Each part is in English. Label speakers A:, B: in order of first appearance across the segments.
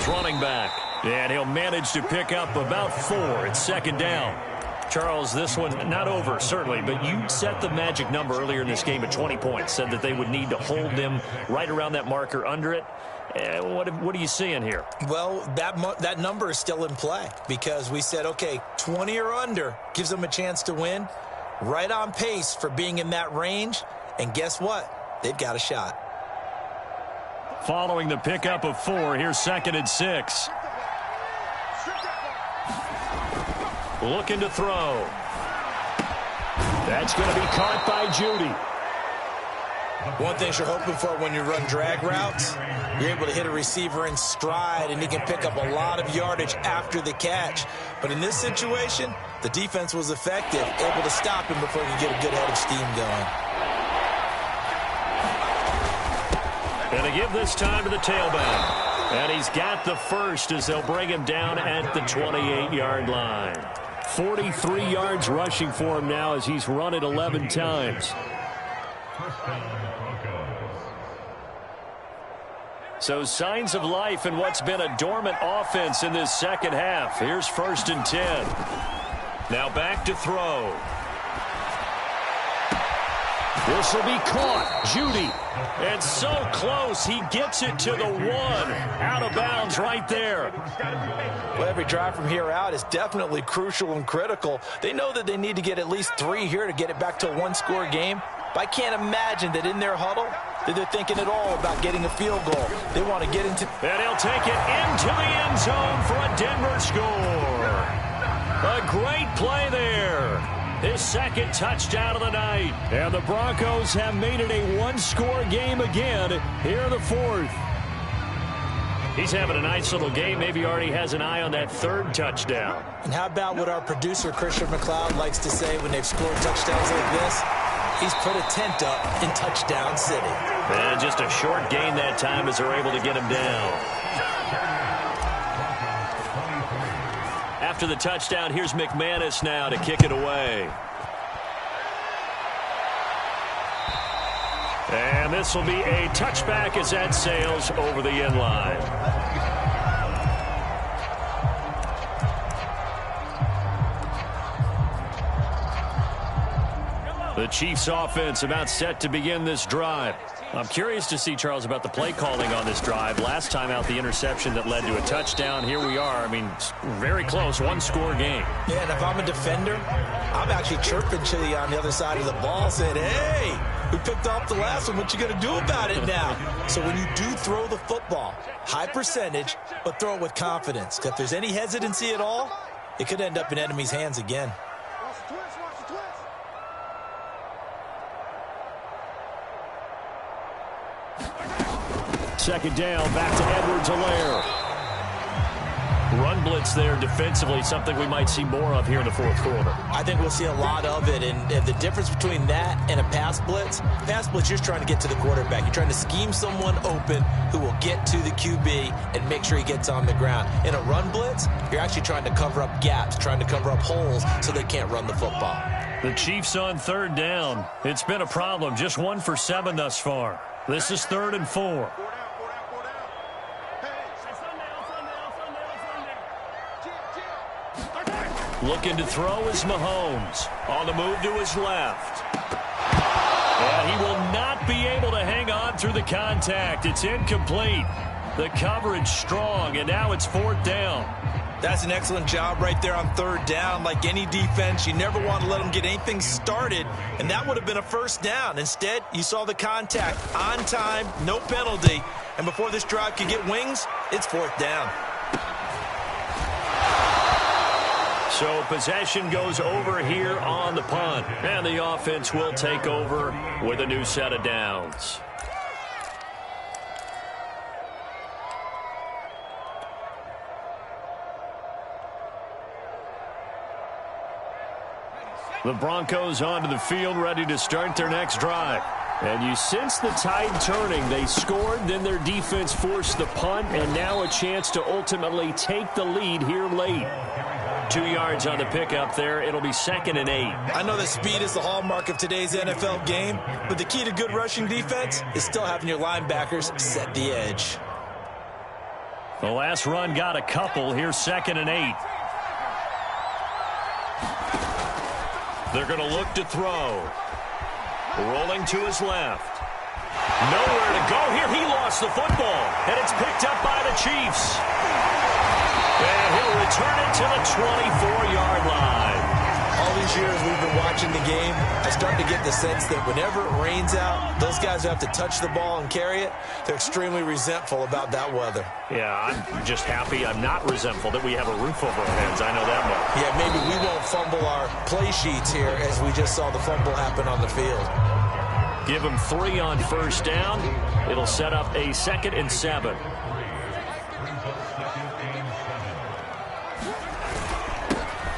A: Broncos running back. And he'll manage to pick up about 4. It's second down. Charles, this one not over, certainly, but you set the magic number earlier in this game at 20 points, said that they would need to hold them right around that marker under it. What are you seeing here?
B: Well, that number is still in play because we said, okay, 20 or under gives them a chance to win. Right on pace for being in that range. And guess what? They've got a shot.
A: Following the pickup of 4, here's second and 6. Looking to throw. That's going to be caught by Judy.
B: One thing you're hoping for when you run drag routes, you're able to hit a receiver in stride, and he can pick up a lot of yardage after the catch. But in this situation, the defense was effective, able to stop him before he could get a good head of steam going.
A: And they give this time to the tailback. And he's got the first as they'll bring him down at the 28-yard line. 43 yards rushing for him now as he's run it 11 times. So signs of life in what's been a dormant offense in this second half. Here's first and 10. Now back to throw. This will be caught. Judy. And so close. He gets it to the 1. Out of bounds right there.
B: Well, every drive from here out is definitely crucial and critical. They know that they need to get at least 3 here to get it back to a one-score game. But I can't imagine that in their huddle that they're thinking at all about getting a field goal. They want to get into...
A: And he'll take it into the end zone for a Denver score. A great play there. His second touchdown of the night. And the Broncos have made it a one-score game again here in the 4th. He's having a nice little game. Maybe already has an eye on that 3rd touchdown.
B: And how about what our producer, Christian McLeod, likes to say when they've scored touchdowns like this? He's put a tent up in Touchdown City.
A: And just a short gain that time as they're able to get him down. After the touchdown, here's McManus now to kick it away. And this will be a touchback as that sails over the end line. The Chiefs offense about set to begin this drive. I'm curious to see, Charles, about the play calling on this drive. Last time out, the interception that led to a touchdown. Here we are. I mean, very close, one-score game.
B: Yeah, and if I'm a defender, I'm actually chirping Chili on the other side of the ball saying, hey, we picked off the last one. What you going to do about it now? So when you do throw the football, high percentage, but throw it with confidence. If there's any hesitancy at all, it could end up in enemy's hands again.
A: Second down, back to Edwards-Helaire. Run blitz there defensively, something we might see more of here in the 4th quarter.
B: I think we'll see a lot of it, and the difference between that and a pass blitz, you're just trying to get to the quarterback. You're trying to scheme someone open who will get to the QB and make sure he gets on the ground. In a run blitz, you're actually trying to cover up gaps, trying to cover up holes so they can't run the football.
A: The Chiefs on 3rd down. It's been a problem, just 1 for 7 thus far. This is 3rd and 4. Looking to throw is Mahomes. On the move to his left. And he will not be able to hang on through the contact. It's incomplete. The coverage strong, and now it's 4th down.
B: That's an excellent job right there on 3rd down. Like any defense, you never want to let them get anything started, and that would have been a 1st down. Instead, you saw the contact on time, no penalty, and before this drive could get wings, it's 4th down.
A: So possession goes over here on the punt, and the offense will take over with a new set of downs. The Broncos onto the field, ready to start their next drive. And you sense the tide turning. They scored, then their defense forced the punt, and now a chance to ultimately take the lead here late. 2 yards on the pickup there. It'll be 2nd and 8.
B: I know that speed is the hallmark of today's NFL game, but the key to good rushing defense is still having your linebackers set the edge.
A: The last run got a couple. Here's 2nd and 8. They're going to look to throw. Rolling to his left. Nowhere to go here. He lost the football, and it's picked up by the Chiefs. And he'll return it to the 24-yard line.
B: All these years we've been watching the game, I start to get the sense that whenever it rains out, those guys who have to touch the ball and carry it, they're extremely resentful about that weather.
A: Yeah, I'm just happy I'm not resentful that we have a roof over our heads. I know that much.
B: Yeah, maybe we won't fumble our play sheets here as we just saw the fumble happen on the field.
A: Give him 3 on 1st down. It'll set up a 2nd and 7.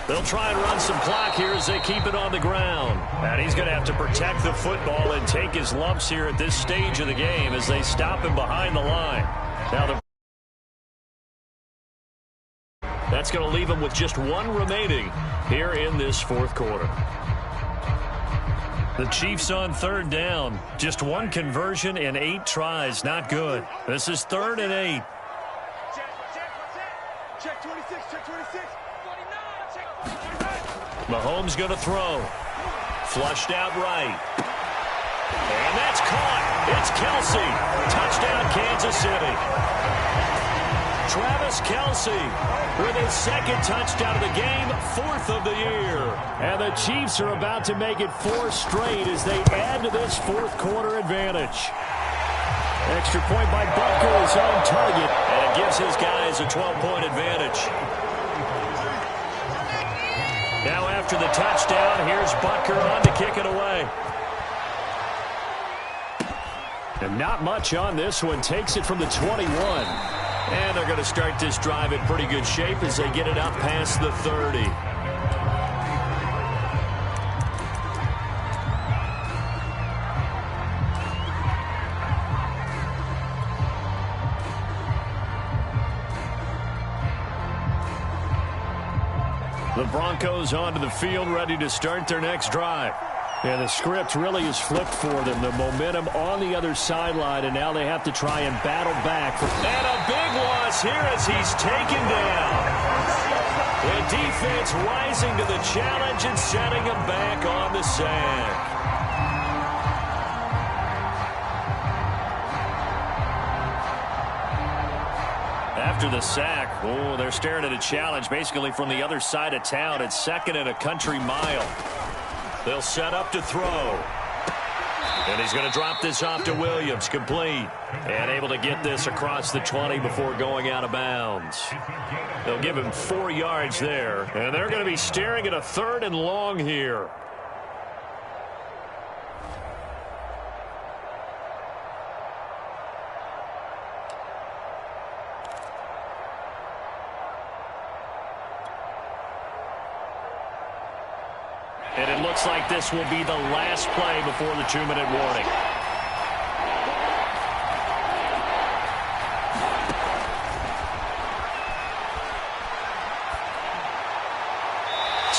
A: They'll try and run some clock here as they keep it on the ground. And he's going to have to protect the football and take his lumps here at this stage of the game as they stop him behind the line. Now that's going to leave him with just 1 remaining here in this 4th quarter. The Chiefs on 3rd down. Just 1 conversion in 8 tries. Not good. This is 3rd and 8.
C: Check 26, check 26.
A: Mahomes going to throw. Flushed out right. And that's caught. It's Kelsey. Touchdown, Kansas City. Travis Kelsey with his 2nd touchdown of the game, 4th of the year. And the Chiefs are about to make it 4 straight as they add to this 4th quarter advantage. Extra point by Butker is on target, and it gives his guys a 12-point advantage. Now after the touchdown, here's Butker on to kick it away. And not much on this one. Takes it from the 21. And they're going to start this drive in pretty good shape as they get it up past the 30. The Broncos onto the field, ready to start their next drive. And the script really is flipped for them. The momentum on the other sideline, and now they have to try and battle back. And a big loss here as he's taken down. The defense rising to the challenge and setting him back on the sack. After the sack, they're staring at a challenge basically from the other side of town. It's 2nd and a country mile. They'll set up to throw. And he's going to drop this off to Williams, complete. And able to get this across the 20 before going out of bounds. They'll give him 4 yards there. And they're going to be staring at a 3rd and long here. And it looks like this will be the last play before the 2-minute warning.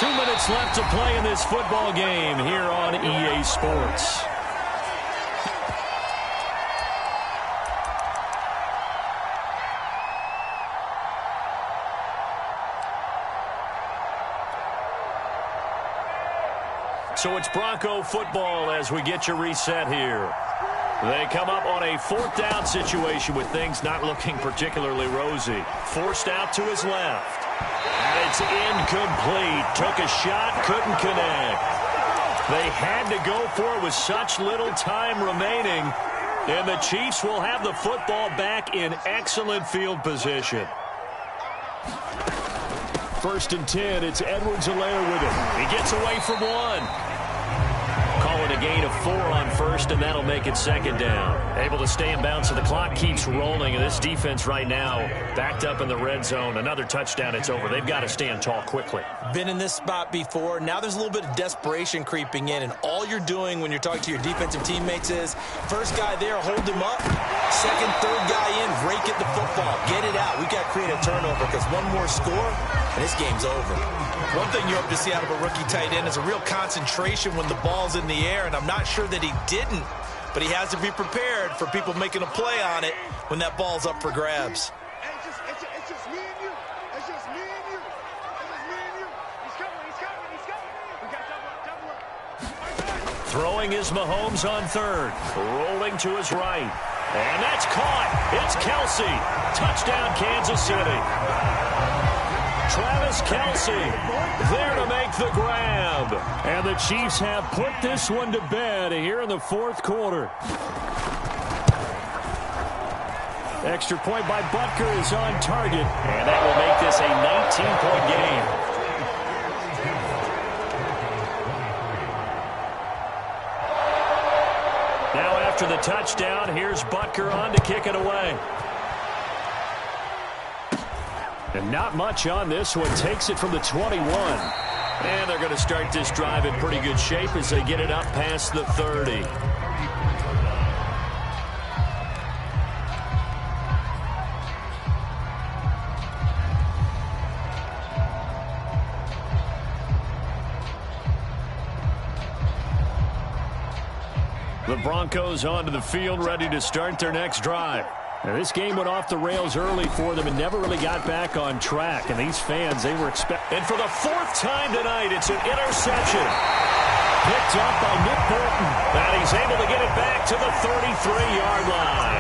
A: Two minutes left to play in this football game here on EA Sports. So it's Bronco football as we get you reset here. They come up on a 4th down situation with things not looking particularly rosy. Forced out to his left. And it's incomplete. Took a shot, couldn't connect. They had to go for it with such little time remaining. And the Chiefs will have the football back in excellent field position. 1st and 10, it's Edwards-Helaire with him. He gets away from 1. Call it a gain of 4 on 1st, and that'll make it 2nd down. Able to stay in bounds, so the clock keeps rolling, and this defense right now backed up in the red zone. Another touchdown, it's over. They've got to stand tall quickly.
B: Been in this spot before. Now there's a little bit of desperation creeping in, and all you're doing when you're talking to your defensive teammates is, first guy there, hold him up. 2nd, 3rd guy in, rake at the football. Get it out. We've got to create a turnover because one more score, and this game's over. One thing you hope to see out of a rookie tight end is a real concentration when the ball's in the air, and I'm not sure that he didn't, but he has to be prepared for people making a play on it when that ball's up for grabs.
C: Hey, just
A: Throwing is Mahomes on third. Rolling to his right. And that's caught. It's Kelsey. Touchdown, Kansas City. Travis Kelsey there to make the grab. And the Chiefs have put this one to bed here in the fourth quarter. Extra point by Butker is on target. And that will make this a 19-point game. Now after the touchdown, here's Butker on to kick it away. And not much on this one. Takes it from the 21. And they're going to start this drive in pretty good shape as they get it up past the 30. The Broncos onto the field, ready to start their next drive. Now, this game went off the rails early for them and never really got back on track. And these fans, they were expecting. And for the fourth time tonight, it's an interception. Picked up by Nick Bolton. And he's able to get it back to the 33-yard line.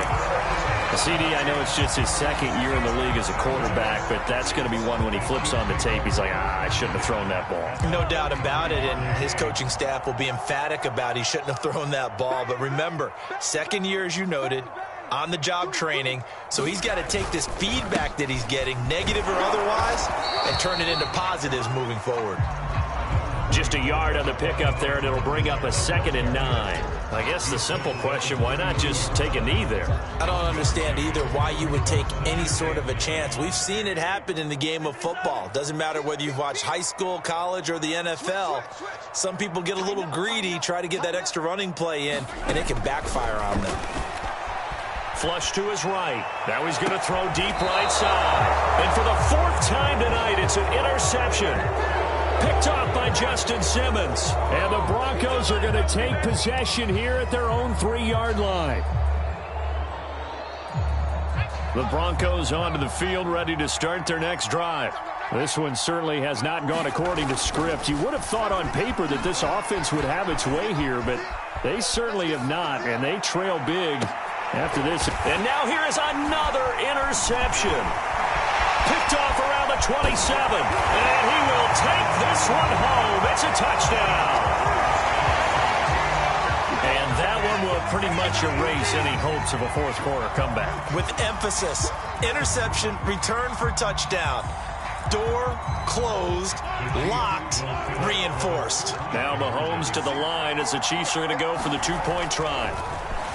A: CD, I know it's just his second year in the league as a quarterback, but that's going to be one when he flips on the tape. He's like, I shouldn't have thrown that ball.
B: No doubt about it, and his coaching staff will be emphatic about he shouldn't have thrown that ball. But remember, second year, as you noted, on-the-job training, so he's got to take this feedback that he's getting, negative or otherwise, and turn it into positives moving forward.
A: Just a yard on the pickup there, and it'll bring up a 2nd and 9. I guess the simple question, why not just take a knee there?
B: I don't understand either why you would take any sort of a chance. We've seen it happen in the game of football. Doesn't matter whether you've watched high school, college, or the NFL. Some people get a little greedy, try to get that extra running play in, and it can backfire on them.
A: Flush to his right. Now he's going to throw deep right side. And for the fourth time tonight, it's an interception. Picked off by Justin Simmons. And the Broncos are going to take possession here at their own 3-yard line. The Broncos onto the field, ready to start their next drive. This one certainly has not gone according to script. You would have thought on paper that this offense would have its way here, but they certainly have not, and they trail big after this. And now here is another interception. Picked off around the 27. And he will take this one home. It's a touchdown. And that one will pretty much erase any hopes of a fourth quarter comeback.
B: With emphasis, interception, return for touchdown. Door closed, locked, reinforced.
A: Now Mahomes to the line as the Chiefs are going to go for the 2-point try.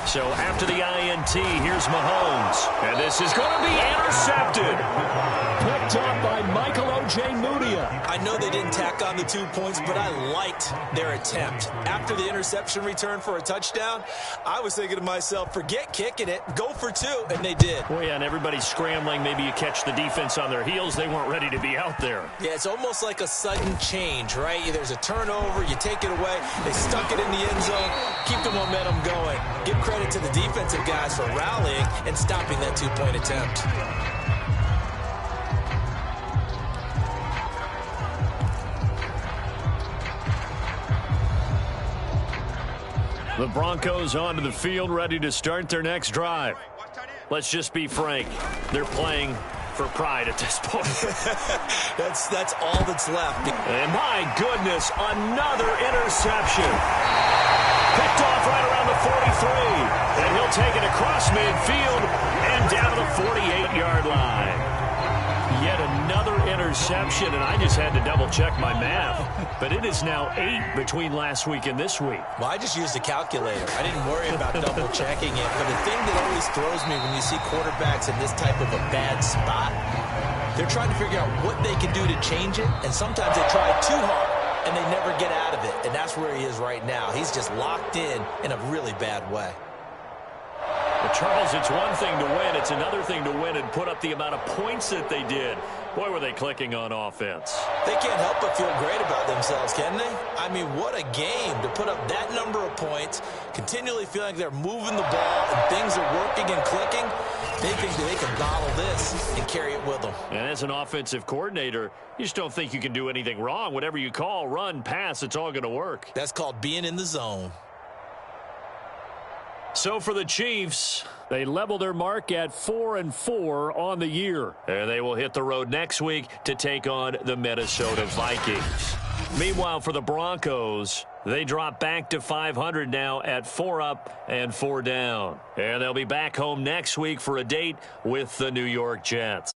A: So after the INT, here's Mahomes. And this is going to be intercepted. Picked up by Michael O.J. Mudia.
B: I know they didn't tack on the 2 points, but I liked their attempt. After the interception return for a touchdown, I was thinking to myself, forget kicking it, go for 2, and they did.
A: Well, yeah, and everybody's scrambling. Maybe you catch the defense on their heels. They weren't ready to be out there.
B: Yeah, it's almost like a sudden change, right? There's a turnover, you take it away, they stuck it in the end zone, keep the momentum going. Give credit to the defensive guys for rallying and stopping that 2-point attempt.
A: The Broncos onto the field, ready to start their next drive. Let's just be frank. They're playing for pride at this point.
B: That's all that's left.
A: And my goodness, another interception. Picked off right around the 43. And he'll take it across midfield and down to the 48-yard line. Yet another interception, and I just had to double-check my math. But it is now 8 between last week and this week.
B: Well, I just used a calculator. I didn't worry about double-checking it. But the thing that always throws me when you see quarterbacks in this type of a bad spot, they're trying to figure out what they can do to change it, and sometimes they try too hard, and they never get out of it. And that's where he is right now. He's just locked in a really bad way.
A: But Charles, it's one thing to win. It's another thing to win and put up the amount of points that they did. Boy, were they clicking on offense.
B: They can't help but feel great about themselves, can they? I mean, what a game to put up that number of points, continually feeling like they're moving the ball and things are working and clicking. They think that they can bottle this and carry it with them.
A: And as an offensive coordinator, you just don't think you can do anything wrong. Whatever you call, run, pass, it's all going to work.
B: That's called being in the zone.
A: So for the Chiefs, they level their mark at 4-4 on the year. And they will hit the road next week to take on the Minnesota Vikings. Meanwhile, for the Broncos, they drop back to 500 now at 4 up and 4 down. And they'll be back home next week for a date with the New York Jets.